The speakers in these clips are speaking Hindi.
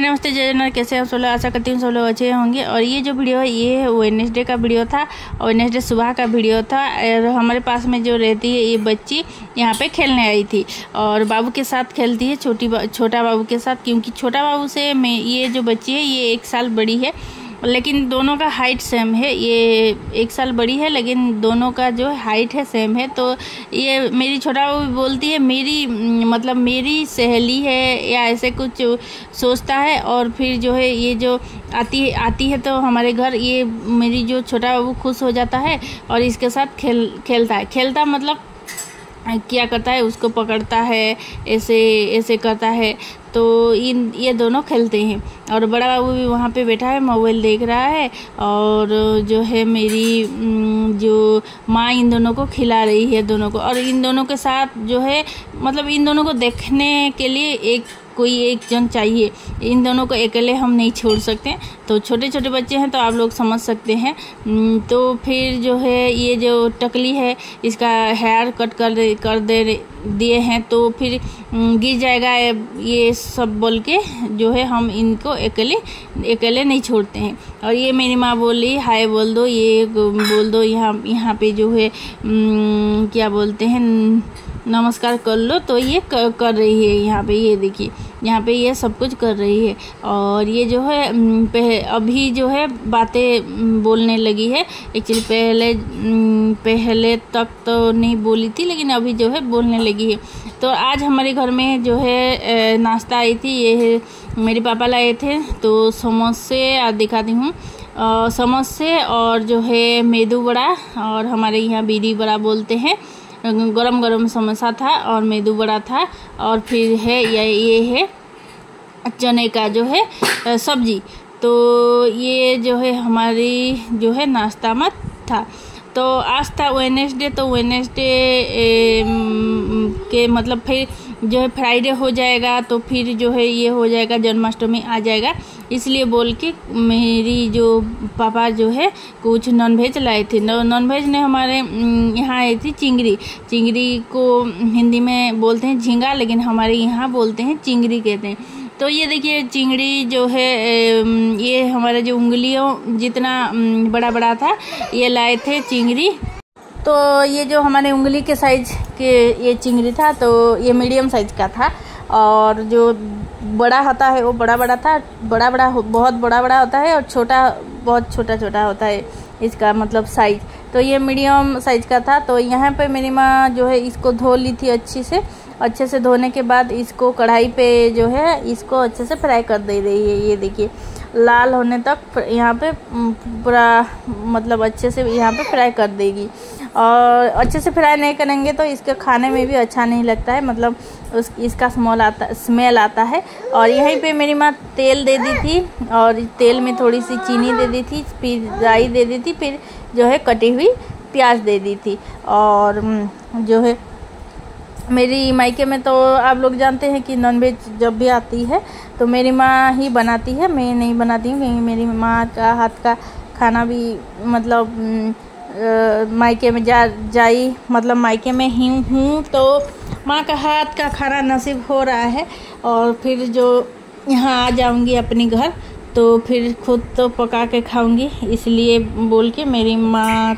नमस्ते जय जगन्नाथ, कैसे हैं आप सब लोग। आशा करती हूँ सब लोग अच्छे होंगे। और ये जो वीडियो है ये वेडनेसडे का वीडियो था और वेडनेसडे सुबह का वीडियो था। और हमारे पास में जो रहती है ये बच्ची यहाँ पे खेलने आई थी और बाबू के साथ खेलती है, छोटा बाबू के साथ, क्योंकि छोटा बाबू से ये जो बच्ची है ये 1 साल बड़ी है, लेकिन दोनों का हाइट सेम है। ये 1 साल बड़ी है लेकिन दोनों का जो हाइट है सेम है। तो ये मेरी छोटा बाबू बोलती है मेरी सहेली है या ऐसे कुछ सोचता है। और फिर जो है ये जो आती है तो हमारे घर ये मेरी जो छोटा बाबू खुश हो जाता है और इसके साथ खेलता मतलब क्या करता है, उसको पकड़ता है, ऐसे करता है। तो ये दोनों खेलते हैं और बड़ा बाबू भी वहाँ पे बैठा है, मोबाइल देख रहा है। और जो है मेरी जो माँ इन दोनों को खिला रही है दोनों को। और इन दोनों के साथ जो है मतलब इन दोनों को देखने के लिए कोई एक जन चाहिए। इन दोनों को अकेले हम नहीं छोड़ सकते। तो छोटे छोटे बच्चे हैं तो आप लोग समझ सकते हैं। तो फिर जो है ये जो टकली है इसका हेयर कट कर दिए हैं तो फिर गिर जाएगा ये सब बोल के जो है हम इनको अकेले नहीं छोड़ते हैं। और ये मेरी माँ बोल रही हाय बोल दो, ये बोल दो, यहाँ पे जो है क्या बोलते हैं नमस्कार कर लो। तो ये कर रही है यहाँ पे, ये देखिए यहाँ पे ये सब कुछ कर रही है। और ये जो है अभी जो है बातें बोलने लगी है। एक्चुअली पहले तक तो नहीं बोली थी लेकिन अभी जो है बोलने लगी है। तो आज हमारे घर में जो है नाश्ता आई थी, ये मेरे पापा लाए थे। तो समोसे आज दिखाती हूँ, समोसे और जो है मेदू बड़ा और हमारे यहाँ बीड़ी बड़ा बोलते हैं। गरम समोसा था और मेदू बड़ा था। और फिर है ये है चने का जो है सब्जी। तो ये जो है हमारी जो है नाश्ता में था। तो आज था वेडनेसडे, तो वेडनेसडे के मतलब फिर जो है फ्राइडे हो जाएगा तो फिर जो है ये हो जाएगा जन्माष्टमी आ जाएगा। इसलिए बोल के मेरी जो पापा जो है कुछ नॉनवेज लाए थे। नॉनवेज ने हमारे यहाँ आई थी चिंगरी को हिंदी में बोलते हैं झींगा, लेकिन हमारे यहाँ बोलते हैं चिंगरी कहते हैं। तो ये देखिए चिंगड़ी जो है ये हमारे जो उंगलियों जितना बड़ा था ये लाए थे चिंगड़ी। तो ये जो हमारे उंगली के साइज के ये चिंगड़ी था, तो ये मीडियम साइज का था। और जो बड़ा होता है वो बड़ा था, बहुत बड़ा होता है, और छोटा बहुत छोटा होता है इसका मतलब साइज। तो ये मीडियम साइज का था। तो यहाँ पे मेरी माँ जो है इसको धो ली थी अच्छे से धोने के बाद इसको कढ़ाई पे जो है इसको अच्छे से फ्राई कर दे रही है। ये देखिए लाल होने तक यहाँ पे पूरा मतलब अच्छे से यहाँ पे फ्राई कर देगी। और अच्छे से फ्राई नहीं करेंगे तो इसके खाने में भी अच्छा नहीं लगता है, मतलब इसका स्मेल आता है। और यहीं पे मेरी माँ तेल दे दी थी और तेल में थोड़ी सी चीनी दे दी थी, फिर राई दे दी थी, फिर जो है कटी हुई प्याज दे दी थी। और जो है मेरी मायके में तो आप लोग जानते हैं कि नॉनवेज जब भी आती है तो मेरी माँ ही बनाती है, मैं नहीं बनाती हूँ, क्योंकि मेरी माँ का हाथ का खाना भी मतलब मायके में मतलब मायके में ही हूँ तो माँ का हाथ का खाना नसीब हो रहा है। और फिर जो यहाँ आ जाऊँगी अपने घर तो फिर खुद तो पका के खाऊंगी, इसलिए बोल के मेरी माँ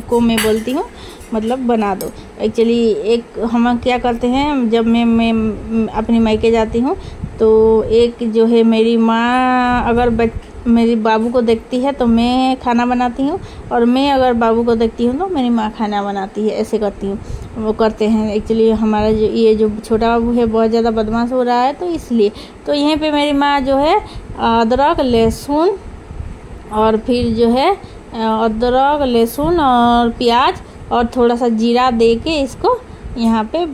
को मैं बोलती हूँ मतलब बना दो। एक्चुअली हम क्या करते हैं जब मैं अपनी मायके जाती हूँ तो एक जो है मेरी माँ अगर मेरी बाबू को देखती है तो मैं खाना बनाती हूँ, और मैं अगर बाबू को देखती हूँ तो मेरी माँ खाना बनाती है, ऐसे करती हूँ। वो करते हैं। एक्चुअली हमारा ये जो छोटा बाबू है बहुत ज़्यादा बदमाश हो रहा है तो इसलिए। तो यहीं पे मेरी माँ जो है अदरक लहसुन और फिर जो है अदरक लहसुन और प्याज और थोड़ा सा जीरा दे के इसको यहाँ पे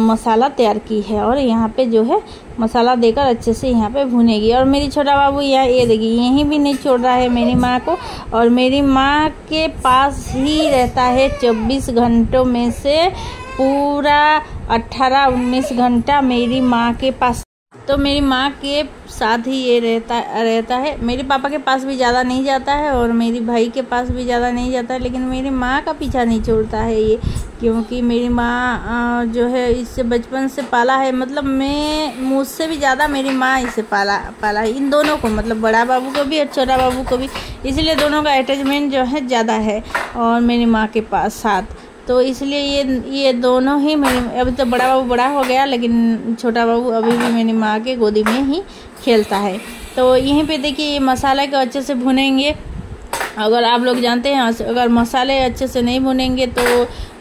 मसाला तैयार की है। और यहाँ पे जो है मसाला देकर अच्छे से यहाँ पे भुनेगी। और मेरी छोटा बाबू ये देखिए यहीं भी नहीं छोड़ रहा है मेरी माँ को, और मेरी माँ के पास ही रहता है 24 घंटों में से पूरा 18-19 घंटा मेरी माँ के पास। तो मेरी माँ के साथ ही ये रहता है। मेरे पापा के पास भी ज़्यादा नहीं जाता है और मेरी भाई के पास भी ज़्यादा नहीं जाता है, लेकिन मेरी माँ का पीछा नहीं छोड़ता है ये, क्योंकि मेरी माँ जो है इससे बचपन से पाला है। मतलब मैं मुझसे भी ज़्यादा मेरी माँ इसे पाला है, इन दोनों को, मतलब बड़ा बाबू को भी और छोटा बाबू को भी, इसलिए दोनों का अटैचमेंट जो है ज़्यादा है और मेरी माँ के पास साथ। तो इसलिए ये दोनों ही मेरी, अभी तो बड़ा बाबू बड़ा हो गया लेकिन छोटा बाबू अभी भी मेरी माँ के गोदी में ही खेलता है। तो यहीं पे देखिए ये मसाला को अच्छे से भुनेंगे। अगर आप लोग जानते हैं अगर मसाले अच्छे से नहीं भुनेंगे तो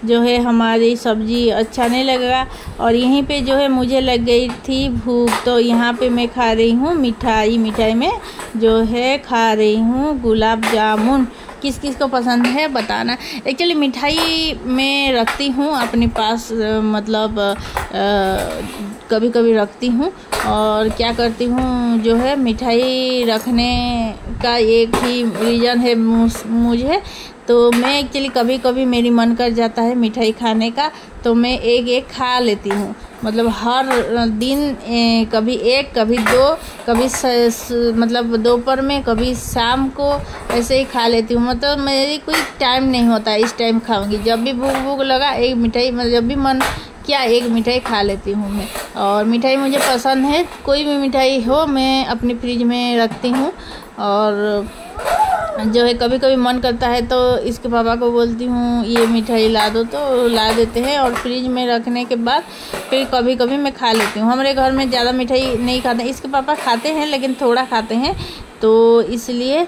जो है हमारी सब्ज़ी अच्छा नहीं लगेगा। और यहीं पे जो है मुझे लग गई थी भूख, तो यहाँ पे मैं खा रही हूँ मिठाई में जो है खा रही हूँ गुलाब जामुन। किस किस को पसंद है बताना। एक्चुअली मिठाई मैं रखती हूँ अपने पास, मतलब कभी कभी रखती हूँ। और क्या करती हूँ जो है मिठाई रखने का एक ही रीज़न है मुझे, तो मैं एक्चुअली कभी कभी मेरी मन कर जाता है मिठाई खाने का, तो मैं एक खा लेती हूँ। मतलब हर दिन कभी एक, कभी दो, कभी मतलब दोपहर में, कभी शाम को, ऐसे ही खा लेती हूँ। मतलब मेरी कोई टाइम नहीं होता इस टाइम खाऊंगी, जब भी भूख लगा एक मिठाई, मतलब जब भी मन क्या एक मिठाई खा लेती हूँ मैं। और मिठाई मुझे पसंद है, कोई भी मिठाई हो मैं अपनी फ्रिज में रखती हूँ। और जो है कभी कभी मन करता है तो इसके पापा को बोलती हूँ ये मिठाई ला दो, तो ला देते हैं। और फ्रिज में रखने के बाद फिर कभी कभी मैं खा लेती हूँ। हमारे घर में ज़्यादा मिठाई नहीं खाते, इसके पापा खाते हैं लेकिन थोड़ा खाते हैं, तो इसलिए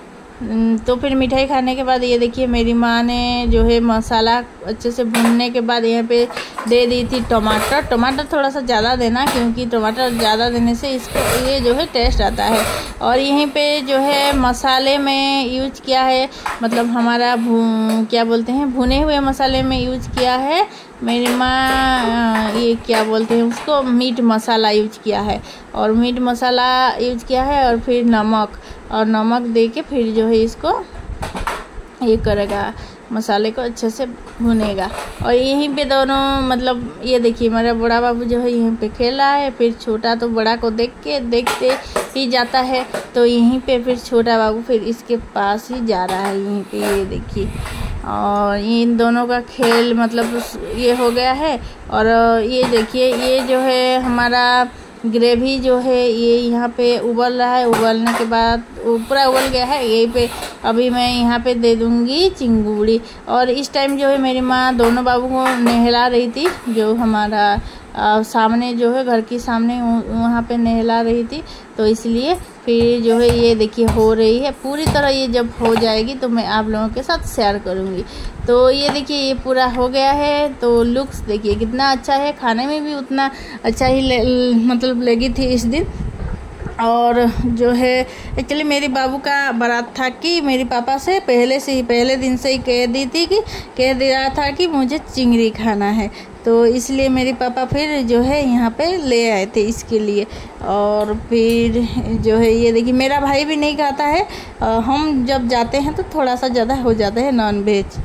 तो फिर मिठाई खाने के बाद ये देखिए मेरी माँ ने जो है मसाला अच्छे से भूनने के बाद यहाँ पे दे दी थी टमाटर थोड़ा सा ज़्यादा देना, क्योंकि टमाटर ज़्यादा देने से इसको ये जो है टेस्ट आता है। और यहीं पे जो है मसाले में यूज किया है, मतलब हमारा क्या बोलते हैं भुने हुए मसाले में यूज किया है मेरी माँ, ये क्या बोलते हैं उसको, मीट मसाला यूज किया है। और मीट मसाला यूज किया है और फिर नमक दे के फिर जो है इसको ये करेगा, मसाले को अच्छे से भुनेगा। और यहीं पे दोनों, मतलब ये देखिए मेरा बड़ा बाबू जो है यहीं पे खेला है, फिर छोटा तो बड़ा को देखते ही जाता है, तो यहीं पे फिर छोटा बाबू फिर इसके पास ही जा रहा है यहीं पे, ये देखिए। और इन दोनों का खेल मतलब ये हो गया है। और ये देखिए ये जो है हमारा ग्रेवी जो है ये यहाँ पे उबल रहा है, उबलने के बाद पूरा उबल गया है। यहीं पे अभी मैं यहाँ पे दे दूँगी चिंगुड़ी। और इस टाइम जो है मेरी माँ दोनों बाबू को नहला रही थी, जो हमारा सामने जो है घर के सामने वहाँ पे नहला रही थी, तो इसलिए फिर जो है ये देखिए हो रही है पूरी तरह। ये जब हो जाएगी तो मैं आप लोगों के साथ शेयर करूँगी। तो ये देखिए ये पूरा हो गया है, तो लुक्स देखिए कितना अच्छा है, खाने में भी उतना अच्छा ही मतलब लगी थी इस दिन। और जो है एक्चुअली मेरे बाबू का बारात था कि मेरे पापा से पहले दिन से ही कह दिया था कि मुझे चिंगड़ी खाना है, तो इसलिए मेरे पापा फिर जो है यहाँ पे ले आए थे इसके लिए। और फिर जो है ये देखिए मेरा भाई भी नहीं खाता है, हम जब जाते हैं तो थोड़ा सा ज़्यादा हो जाता है नॉन वेज।